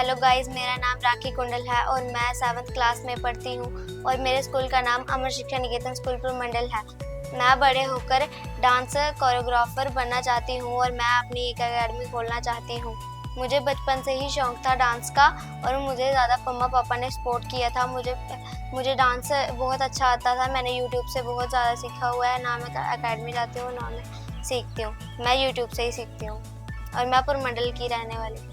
Hello guys, मेरा नाम राखी कुंडल है और मैं 7th क्लास में पढ़ती हूँ और मेरे स्कूल का नाम अमर शिक्षा निकेतन स्कूल प्रमंडल है। मैं बड़े होकर डांस कोरियोग्राफर बनना चाहती हूँ और मैं अपनी एक एकेडमी खोलना चाहती हूँ। मुझे बचपन से ही शौक था डांस का और मुझे ज़्यादा मम्मा पापा ने सपोर्ट किया था। मुझे डांस बहुत अच्छा आता था। मैंने यूट्यूब से बहुत ज़्यादा सीखा हुआ है। ना मैं एकेडमी जाती हूँ ना मैं सीखती हूँ, मैं यूट्यूब से ही सीखती हूँ और मैं प्रमंडल की रहने वाली हूँ।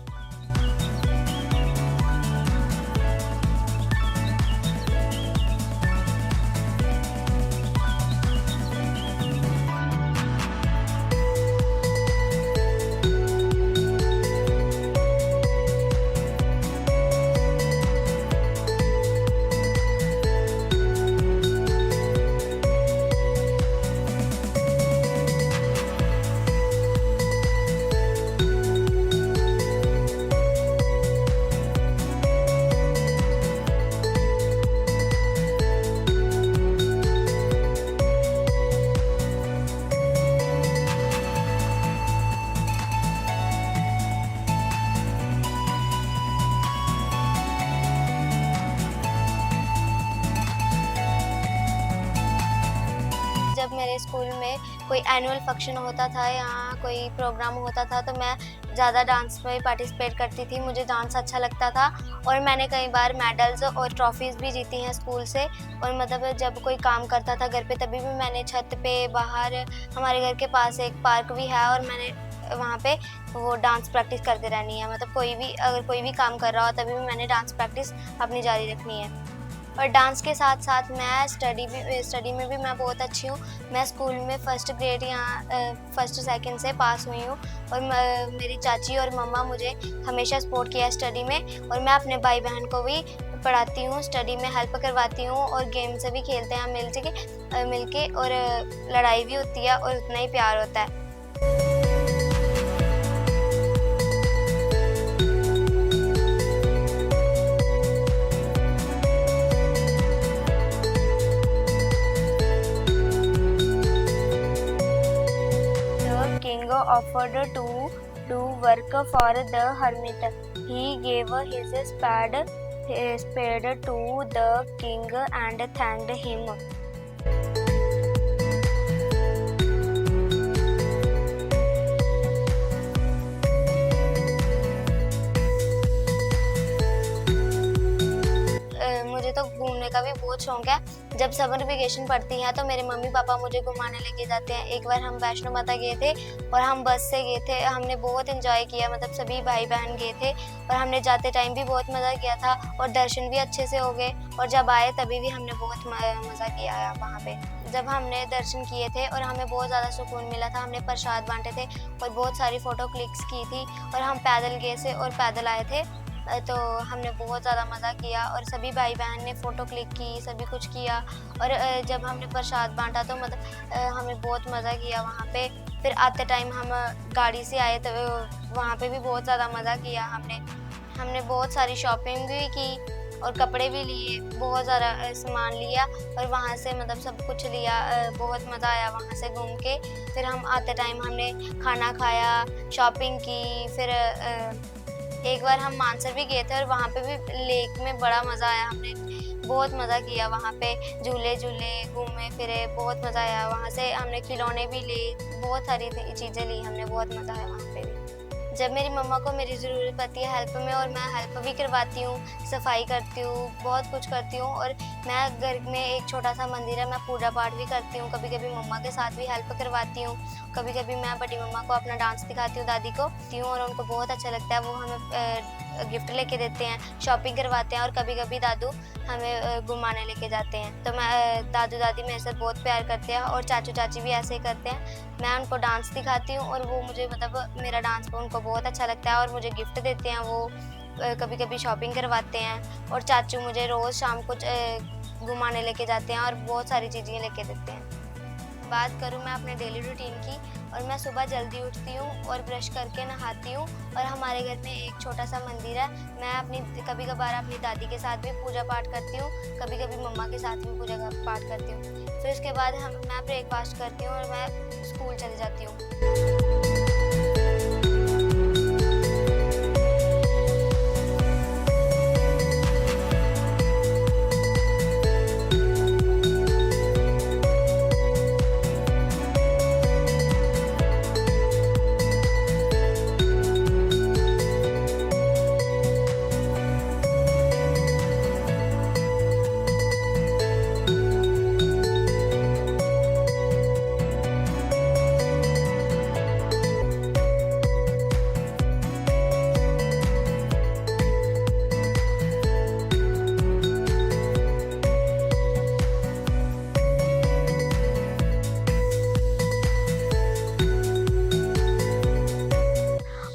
जब मेरे स्कूल में कोई एनुअल फंक्शन होता था या कोई प्रोग्राम होता था तो मैं ज़्यादा डांस में पार्टिसिपेट करती थी। मुझे डांस अच्छा लगता था और मैंने कई बार मेडल्स और ट्रॉफीज़ भी जीती हैं स्कूल से। और मतलब जब कोई काम करता था घर पे तभी भी मैंने छत पे बाहर, हमारे घर के पास एक पार्क भी है और मैंने वहाँ पे वो डांस प्रैक्टिस करते रहनी है। मतलब अगर कोई भी काम कर रहा हो तभी भी मैंने डांस प्रैक्टिस अपनी जारी रखनी है। और डांस के साथ साथ मैं स्टडी में भी मैं बहुत अच्छी हूँ। मैं स्कूल में फर्स्ट ग्रेड यहाँ फर्स्ट सेकंड से पास हुई हूँ और मेरी चाची और मम्मा मुझे हमेशा सपोर्ट किया है स्टडी में। और मैं अपने भाई बहन को भी पढ़ाती हूँ, स्टडी में हेल्प करवाती हूँ और गेम से भी खेलते हैं मिल के और लड़ाई भी होती है और उतना ही प्यार होता है। King offered to do work for the hermit. He gave his spade to the king and thanked him. मुझे तो घूमने का भी बहुत शौक है। जब समर वेकेशन पड़ती है तो मेरे मम्मी पापा मुझे घुमाने लेके जाते हैं। एक बार हम वैष्णो माता गए थे और हम बस से गए थे। हमने बहुत एंजॉय किया, मतलब सभी भाई बहन गए थे और हमने जाते टाइम भी बहुत मज़ा किया था और दर्शन भी अच्छे से हो गए। और जब आए तभी भी हमने बहुत मज़ा किया है वहाँ पे। जब हमने दर्शन किए थे और हमें बहुत ज़्यादा सुकून मिला था। हमने प्रसाद बांटे थे और बहुत सारी फ़ोटो क्लिक्स की थी और हम पैदल गए थे और पैदल आए थे तो हमने बहुत ज़्यादा मज़ा किया और सभी भाई बहन ने फ़ोटो क्लिक की, सभी कुछ किया। और जब हमने प्रसाद बांटा तो मतलब हमें बहुत मज़ा किया वहाँ पे। फिर आते टाइम हम गाड़ी से आए तो वहाँ पे भी बहुत ज़्यादा मज़ा किया हमने बहुत सारी शॉपिंग भी की और कपड़े भी लिए, बहुत ज़्यादा सामान लिया और वहाँ से मतलब सब कुछ लिया। बहुत मज़ा आया वहाँ से घूम के। फिर हम आते टाइम हमने खाना खाया, शॉपिंग की। फिर एक बार हम मानसर भी गए थे और वहाँ पे भी लेक में बड़ा मज़ा आया। हमने बहुत मज़ा किया वहाँ पे, झूले घूमे फिरे, बहुत मज़ा आया। वहाँ से हमने खिलौने भी लिए, बहुत सारी चीज़ें ली हमने, बहुत मज़ा आया वहाँ पे भी। जब मेरी मम्मा को मेरी ज़रूरत पड़ती है हेल्प में और मैं हेल्प भी करवाती हूँ, सफाई करती हूँ, बहुत कुछ करती हूँ। और मैं घर में एक छोटा सा मंदिर है, मैं पूजा पाठ भी करती हूँ। कभी कभी मम्मा के साथ भी हेल्प करवाती हूँ। कभी कभी मैं बड़ी मम्मा को अपना डांस दिखाती हूँ, दादी को और उनको बहुत अच्छा लगता है। वो हमें गिफ्ट लेके देते हैं, शॉपिंग करवाते हैं और कभी कभी दादू हमें घुमाने लेके जाते हैं। तो मैं दादू दादी मेरे से बहुत प्यार करते हैं और चाचू चाची भी ऐसे ही करते हैं। मैं उनको डांस दिखाती हूँ और वो मुझे मतलब मेरा डांस उनको बहुत अच्छा लगता है और मुझे गिफ्ट देते हैं। वो कभी कभी शॉपिंग करवाते हैं और चाचू मुझे रोज़ शाम को घुमाने लेके जाते हैं और बहुत सारी चीज़ें लेके देते हैं। बात करूँ मैं अपने डेली रूटीन की, और मैं सुबह जल्दी उठती हूँ और ब्रश करके नहाती हूँ और हमारे घर में एक छोटा सा मंदिर है। मैं कभी कभार अपनी दादी के साथ भी पूजा पाठ करती हूँ, कभी कभी मम्मा के साथ भी पूजा पाठ करती हूँ। फिर उसके बाद मैं ब्रेकफास्ट करती हूँ और मैं स्कूल चली जाती हूँ।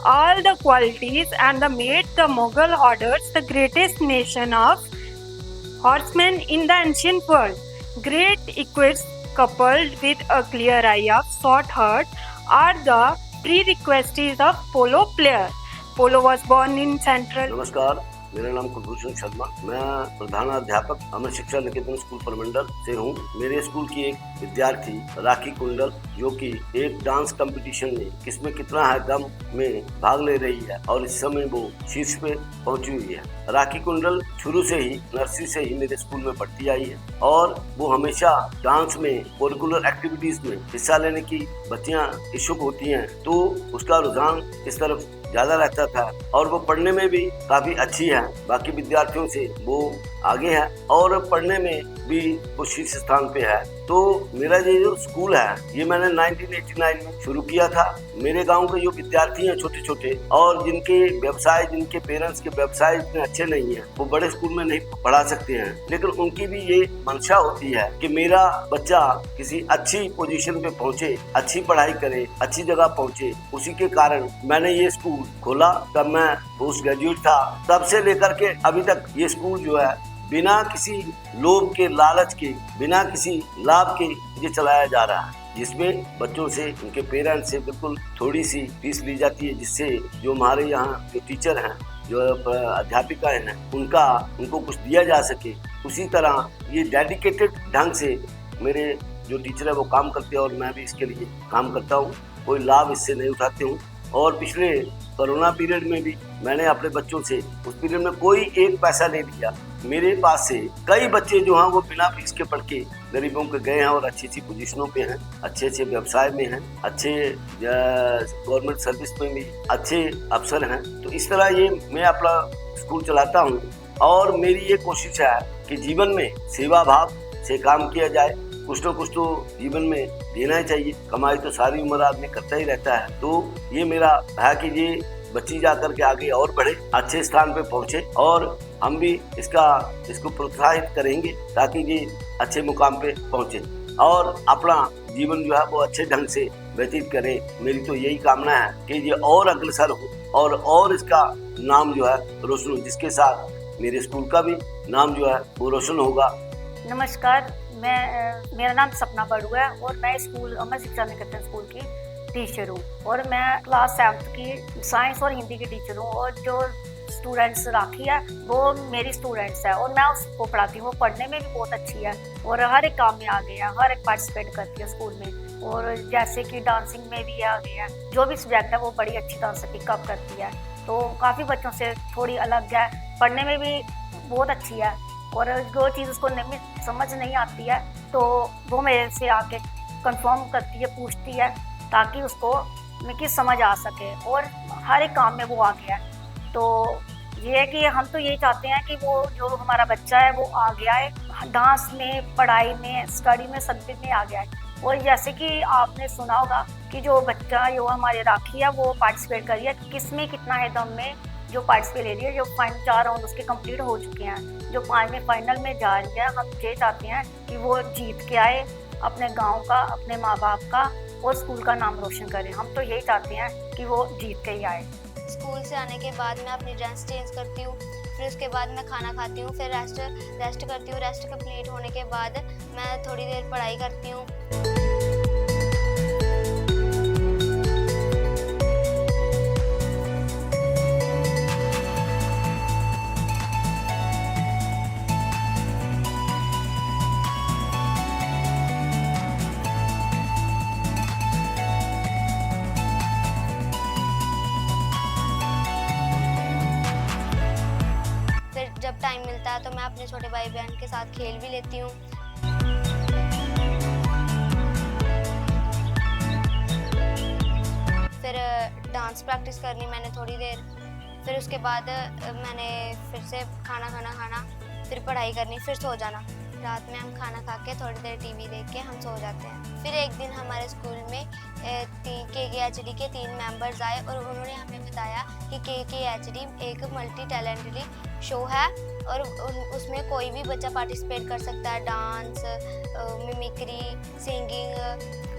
all the qualities and made the Mughal orders the greatest nation of horsemen in the ancient world. Great equips coupled with a clear eye of short heart are the prerequisites of polo player. Polo was born in Central. नमस्कार, मेरा नाम कुलभूषण शर्मा। मैं प्रधानाध्यापक अमर शिक्षा निकेतन school प्रमंडल से हूँ। मेरे स्कूल की एक विद्यार्थी राखी कुंडल, जो कि एक डांस कंपटीशन में किसमें कितना है दम में भाग ले रही है और इस समय वो शीर्ष पे पहुंची हुई है। राखी कुंडल शुरू से ही नर्सरी से ही मेरे स्कूल में पढ़ती आई है और वो हमेशा डांस में करिकुलर एक्टिविटीज में हिस्सा लेने की बच्चियां इच्छुक होती हैं, तो उसका रुझान इस तरफ ज्यादा रहता था और वो पढ़ने में भी काफी अच्छी है, बाकी विद्यार्थियों से वो आगे है और पढ़ने में भी वो शीर्ष स्थान पे है। तो मेरा ये जो स्कूल है ये मैंने 1989 में शुरू किया था। मेरे गांव के जो विद्यार्थी हैं छोटे छोटे और जिनके पेरेंट्स के व्यवसाय इतने अच्छे नहीं हैं, वो बड़े स्कूल में नहीं पढ़ा सकते हैं, लेकिन उनकी भी ये मंशा होती है कि मेरा बच्चा किसी अच्छी पोजीशन पे पहुंचे, अच्छी पढ़ाई करे, अच्छी जगह पहुंचे। उसी के कारण मैंने ये स्कूल खोला। तब मैं पोस्ट ग्रेजुएट था, तब से लेकर के अभी तक ये स्कूल जो है बिना किसी लोभ के, लालच के, बिना किसी लाभ के ये चलाया जा रहा है, जिसमें बच्चों से, उनके पेरेंट्स से बिल्कुल थोड़ी सी फीस ली जाती है, जिससे जो हमारे यहाँ जो टीचर हैं, जो अध्यापिकाएं हैं, उनको कुछ दिया जा सके। उसी तरह ये डेडिकेटेड ढंग से मेरे जो टीचर है वो काम करते हैं और मैं भी इसके लिए काम करता हूँ। कोई लाभ इससे नहीं उठाते हूँ। और पिछले कोरोना पीरियड में भी मैंने अपने बच्चों से उस पीरियड में कोई एक पैसा नहीं लिया। मेरे पास से कई बच्चे जो हैं वो बिना फीस के पढ़ के गरीबों के गए हैं और अच्छी अच्छी पोजीशनों पे हैं, अच्छे अच्छे व्यवसाय में हैं, अच्छे गवर्नमेंट सर्विस में भी अच्छे अफसर हैं। तो इस तरह ये मैं अपना स्कूल चलाता हूँ और मेरी ये कोशिश है कि जीवन में सेवा भाव से काम किया जाए। कुछ न कुछ तो जीवन में देना ही चाहिए। कमाई तो सारी उम्र आदमी करता ही रहता है। तो ये मेरा है कि ये बच्ची जाकर के आगे और बढ़े, अच्छे स्थान पे पहुंचे और हम भी इसको प्रोत्साहित करेंगे ताकि ये अच्छे मुकाम पे पहुंचे और अपना जीवन जो है वो अच्छे ढंग से व्यतीत करे। मेरी तो यही कामना है कि ये और अग्रसर हो और इसका नाम जो है रोशन हो, जिसके साथ मेरे स्कूल का भी नाम जो है वो रोशन होगा। नमस्कार, मेरा नाम सपना बड़ू है और मैं स्कूल अमर शिक्षा निकेतन स्कूल की टीचर हूँ और मैं क्लास 7 की साइंस और हिंदी की टीचर हूँ। और जो स्टूडेंट्स राखी है वो मेरी स्टूडेंट्स है और मैं उसको पढ़ाती हूँ। वो पढ़ने में भी बहुत अच्छी है और हर एक काम में आगे है, हर एक पार्टिसिपेट करती है स्कूल में। और जैसे कि डांसिंग में भी आगे है, जो भी सब्जेक्ट है वो बड़ी अच्छी तरह से पिकअप करती है। तो काफ़ी बच्चों से थोड़ी अलग है, पढ़ने में भी बहुत अच्छी है और जो चीज़ उसको समझ नहीं आती है तो वो मेरे से आके कंफर्म करती है, पूछती है ताकि उसको मेरी समझ आ सके और हर एक काम में वो आगे है। तो ये है कि हम तो यही चाहते हैं कि वो जो हमारा बच्चा है वो आगे आए, डांस में, पढ़ाई में, स्टडी में, सब में आगे आए। और जैसे कि आपने सुना होगा कि जो बच्चा जो हमारे राखी है वो पार्टिसिपेट कर रही है, किस में कितना है दम में जो पार्टिसिपेट ले रही है। जो 4 राउंड उसके कंप्लीट हो चुके हैं, जो 5वें फाइनल में जा रही है। हम ये चाहते हैं कि वो जीत के आए, अपने गांव का, अपने माँ बाप का और स्कूल का नाम रोशन करे। हम तो यही चाहते हैं कि वो जीत के ही आए। स्कूल से आने के बाद मैं अपनी ड्रेस चेंज करती हूँ, फिर उसके बाद मैं खाना खाती हूँ, फिर रेस्ट करती हूँ। रेस्ट कंप्लीट होने के बाद मैं थोड़ी देर पढ़ाई करती हूँ। जब टाइम मिलता है तो मैं अपने छोटे भाई बहन के साथ खेल भी लेती हूँ। फिर डांस प्रैक्टिस करनी मैंने थोड़ी देर, फिर उसके बाद मैंने फिर से खाना, फिर पढ़ाई करनी, फिर सो जाना। रात में हम खाना खा के थोड़ी देर टीवी देख के हम सो जाते हैं। फिर एक दिन हमारे स्कूल में KKHD के 3 मेंबर्स आए और उन्होंने हमें बताया कि KKHD एक मल्टी टैलेंटेड शो है और उसमें कोई भी बच्चा पार्टिसिपेट कर सकता है। डांस, मिमिक्री, सिंगिंग,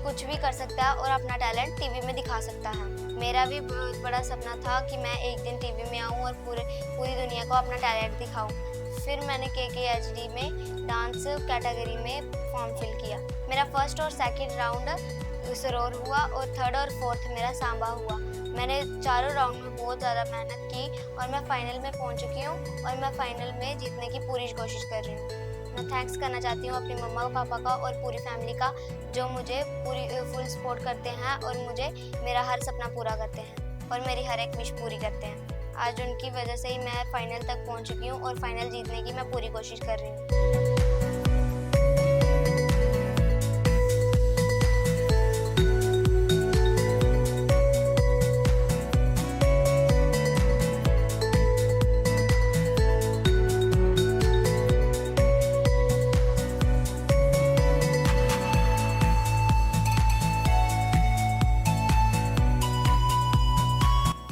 कुछ भी कर सकता है और अपना टैलेंट टीवी में दिखा सकता है। मेरा भी बहुत बड़ा सपना था कि मैं एक दिन टीवी में आऊँ और पूरी दुनिया को अपना टैलेंट दिखाऊँ। फिर मैंने KKHD में डांस कैटेगरी में फॉर्म फिल किया। मेरा फर्स्ट और सेकंड राउंड सरोर हुआ और थर्ड और फोर्थ मेरा सांबा हुआ। मैंने चारों राउंड में बहुत ज़्यादा मेहनत की और मैं फाइनल में पहुंच चुकी हूँ और मैं फाइनल में जीतने की पूरी कोशिश कर रही हूँ। मैं थैंक्स करना चाहती हूँ अपनी मम्मा पापा का और पूरी फैमिली का, जो मुझे पूरी फुल सपोर्ट करते हैं और मुझे मेरा हर सपना पूरा करते हैं और मेरी हर एक विश पूरी करते हैं। आज उनकी वजह से ही मैं फाइनल तक पहुँच चुकी हूँ और फाइनल जीतने की मैं पूरी कोशिश कर रही हूँ।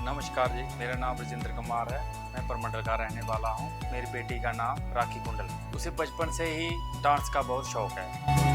नमस्कार जी, मेरा नाम राजेंद्र कुमार है। मैं परमंडल का रहने वाला हूँ। मेरी बेटी का नाम राखी कुंडल। उसे बचपन से ही डांस का बहुत शौक है।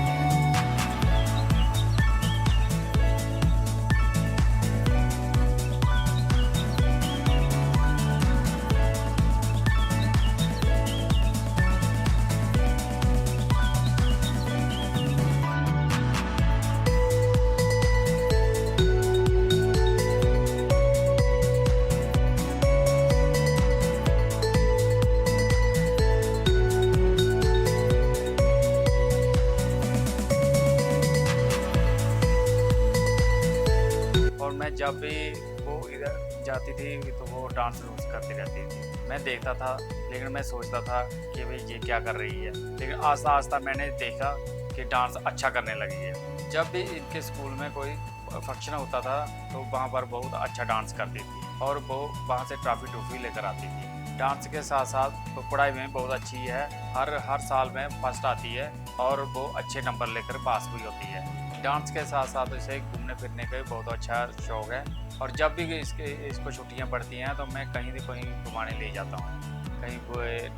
और मैं जब भी वो इधर जाती थी तो वो डांस रोज करती रहती थी। मैं देखता था, लेकिन मैं सोचता था कि भाई ये क्या कर रही है। लेकिन आस्ता आस्ता मैंने देखा कि डांस अच्छा करने लगी है। जब भी इनके स्कूल में कोई फंक्शन होता था तो वहाँ पर बहुत अच्छा डांस करती थी और वो वहाँ से ट्रॉफी लेकर आती थी। डांस के साथ साथ वो पढ़ाई में बहुत अच्छी है। हर साल में फर्स्ट आती है और वो अच्छे नंबर लेकर पास भी होती है। डांस के साथ साथ इसे घूमने फिरने का भी बहुत अच्छा शौक है और जब भी इसको छुट्टियां पड़ती हैं तो मैं कहीं न कहीं घुमाने ले जाता हूँ। कहीं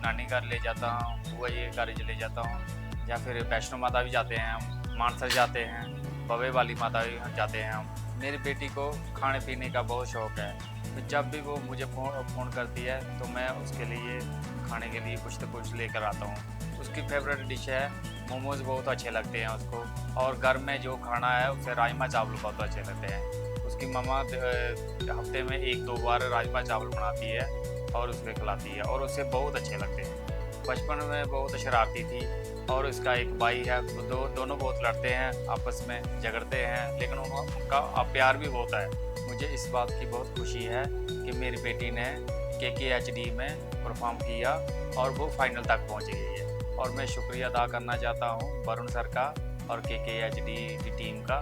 नानी घर ले जाता हूँ, बुआ जी घर ले जाता हूँ, या फिर वैष्णो माता भी जाते हैं हम, मानसर जाते हैं, बवे वाली माता भी जाते हैं हम। मेरी बेटी को खाने पीने का बहुत शौक है। तो जब भी वो मुझे फ़ोन करती है तो मैं उसके लिए खाने के लिए कुछ न कुछ लेकर आता हूँ। उसकी फेवरेट डिश है मोमोज़, बहुत अच्छे लगते हैं उसको। और घर में जो खाना है उसे राजमा चावल बहुत अच्छे लगते हैं। उसकी मम्मा हफ्ते में 1-2 बार राजमा चावल बनाती है और उसको खिलाती है और उसे बहुत अच्छे लगते हैं। बचपन में बहुत शरारती थी और उसका एक भाई है। दोनों बहुत लड़ते हैं, आपस में झगड़ते हैं, लेकिन उनका प्यार भी बहुत है। मुझे इस बात की बहुत खुशी है कि मेरी बेटी ने KKHD में परफॉर्म किया और वो फाइनल तक पहुंच गई है। और मैं शुक्रिया अदा करना चाहता हूं वरुण सर का और KKHD की टीम का,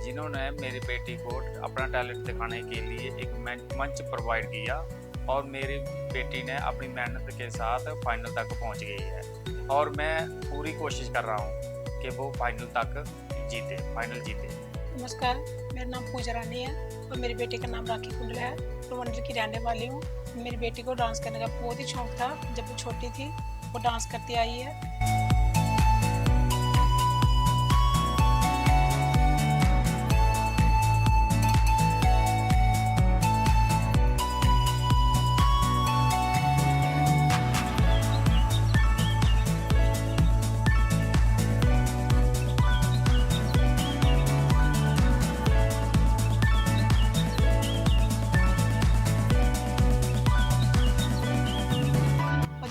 जिन्होंने मेरी बेटी को अपना टैलेंट दिखाने के लिए एक मंच प्रोवाइड किया और मेरी बेटी ने अपनी मेहनत के साथ फाइनल तक पहुंच गई है। और मैं पूरी कोशिश कर रहा हूं कि वो फाइनल जीते। नमस्कार, मेरा नाम पूजा रानी है और मेरी बेटी का नाम राखी कुंडल है। परमंडल की रहने वाली हूँ। मेरी बेटी को डांस करने का बहुत ही शौक था। जब वो छोटी थी वो डांस करती आई है।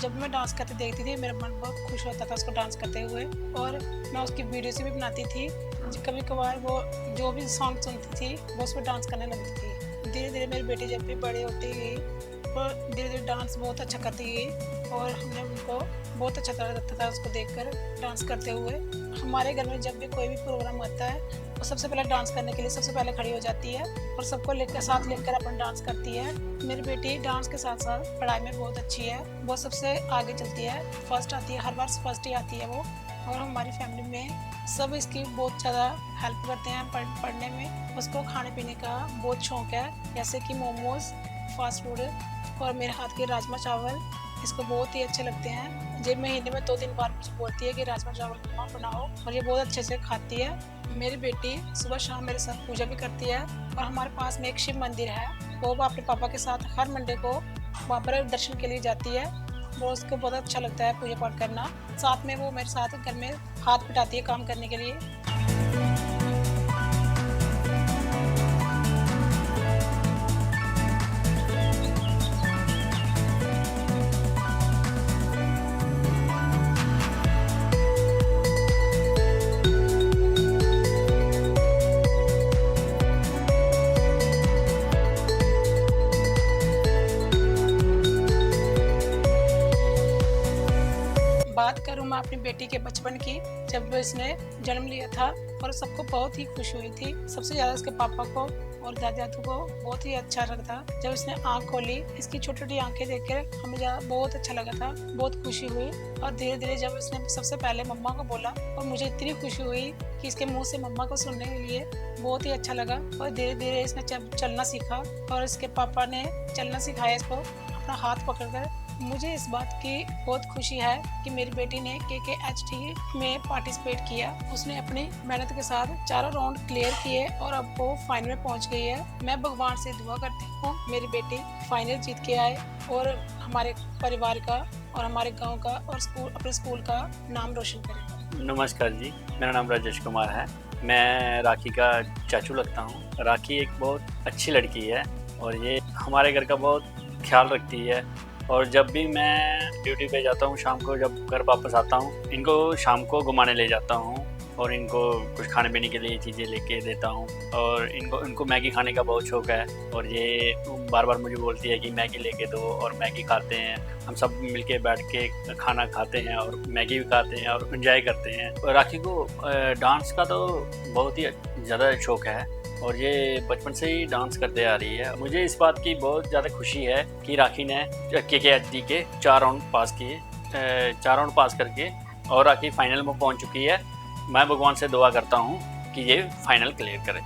जब मैं डांस करते देखती थी मेरा मन बहुत खुश होता था उसको डांस करते हुए और मैं उसकी वीडियोस भी बनाती थी। कभी कभार वो जो भी सॉन्ग सुनती थी वो उस पर डांस करने लगती थी। धीरे धीरे मेरी बेटी जब भी बड़ी होती गई और धीरे धीरे डांस बहुत अच्छा करती गई और हमने उनको बहुत अच्छा लगता था उसको देखकर डांस करते हुए। हमारे घर में जब भी कोई भी प्रोग्राम आता है वो सबसे पहले डांस करने के लिए सबसे पहले खड़ी हो जाती है और सबको साथ लेकर अपन डांस करती है। मेरी बेटी डांस के साथ साथ पढ़ाई में बहुत अच्छी है, वो सबसे आगे चलती है, फर्स्ट आती है, हर बार फर्स्ट ही आती है वो। और हमारी फैमिली में सब इसकी बहुत ज़्यादा हेल्प करते हैं पढ़ने में। उसको खाने पीने का बहुत शौक है, जैसे कि मोमोज़, फास्ट फूड और मेरे हाथ के राजमा चावल इसको बहुत ही अच्छे लगते हैं। ये महीने में 2-3 बार मुझे बोलती है कि राजमा चावल मम्मा बनाओ, और ये बहुत अच्छे से खाती है। मेरी बेटी सुबह शाम मेरे साथ पूजा भी करती है, और हमारे पास में एक शिव मंदिर है, वो अपने पापा के साथ हर मंडे को वहाँ पर दर्शन के लिए जाती है। वो उसको बहुत अच्छा लगता है पूजा पाठ करना। साथ में वो मेरे साथ घर में हाथ बटाती है काम करने के लिए। बात करूं मैं अपनी बेटी के बचपन की, जब इसने जन्म लिया था, और सबको बहुत ही खुश हुई थी। सबसे ज़्यादा इसके पापा को और दादा को बहुत ही अच्छा लगा था। जब इसने आँख खोली, इसकी छोटी छोटी आंखें देखकर हमें बहुत अच्छा लगा था, बहुत खुशी हुई। और धीरे धीरे जब इसने सबसे पहले मम्मा को बोला, और मुझे इतनी खुशी हुई कि इसके मुंह से मम्मा को सुनने के लिए बहुत ही अच्छा लगा। और धीरे धीरे इसने चलना सीखा, और इसके पापा ने चलना सिखाया इसको अपना हाथ पकड़कर। मुझे इस बात की बहुत खुशी है कि मेरी बेटी ने KKHD में पार्टिसिपेट किया। उसने अपनी मेहनत के साथ चारों राउंड क्लियर किए, और अब वो फाइनल में पहुंच गई है। मैं भगवान से दुआ करती हूँ मेरी बेटी फाइनल जीत के आए, और हमारे परिवार का और हमारे गांव का और अपने स्कूल का नाम रोशन करे। नमस्कार जी, मेरा नाम राजेश कुमार है। मैं राखी का चाचू लगता हूँ। राखी एक बहुत अच्छी लड़की है, और ये हमारे घर का बहुत ख्याल रखती है। और जब भी मैं ड्यूटी पे जाता हूँ, शाम को जब घर वापस आता हूँ, इनको शाम को घुमाने ले जाता हूँ, और इनको कुछ खाने पीने के लिए चीज़ें लेके देता हूँ। और इनको मैगी खाने का बहुत शौक़ है, और ये बार बार मुझे बोलती है कि मैगी लेके दो, और मैगी खाते हैं। हम सब मिलके बैठ के खाना खाते हैं, और मैगी भी खाते हैं, और एंजॉय करते हैं। और राखी को डांस का तो बहुत ही ज़्यादा शौक़ है, और ये बचपन से ही डांस करते आ रही है। मुझे इस बात की बहुत ज़्यादा खुशी है कि राखी ने KKHD के 4 राउंड पास किए, 4 राउंड पास करके, और राखी फाइनल में पहुंच चुकी है। मैं भगवान से दुआ करता हूं कि ये फाइनल क्लियर करे।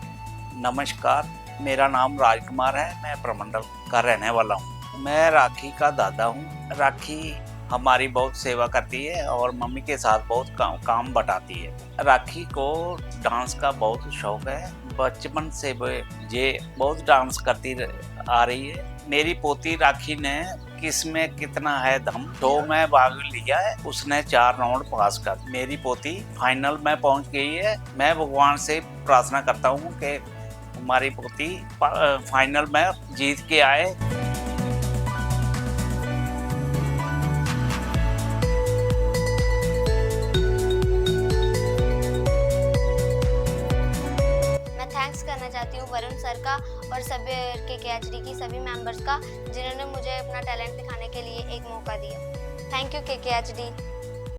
नमस्कार, मेरा नाम राजकुमार है। मैं प्रमंडल का रहने वाला हूँ। मैं राखी का दादा हूँ। राखी हमारी बहुत सेवा करती है, और मम्मी के साथ बहुत काम बटाती है। राखी को डांस का बहुत शौक है, बचपन से ये बहुत डांस करती आ रही है। मेरी पोती राखी ने किस में कितना है दम 2 में भाग लिया है, उसने 4 राउंड पास कर। मेरी पोती फाइनल में पहुंच गई है। मैं भगवान से प्रार्थना करता हूं कि हमारी पोती फाइनल में जीत के आए। थैंक्स करना चाहती हूँ वरुण सर का और सभी KKHD की सभी मेंबर्स का, जिन्होंने मुझे अपना टैलेंट दिखाने के लिए एक मौका दिया। Thank you KKHD।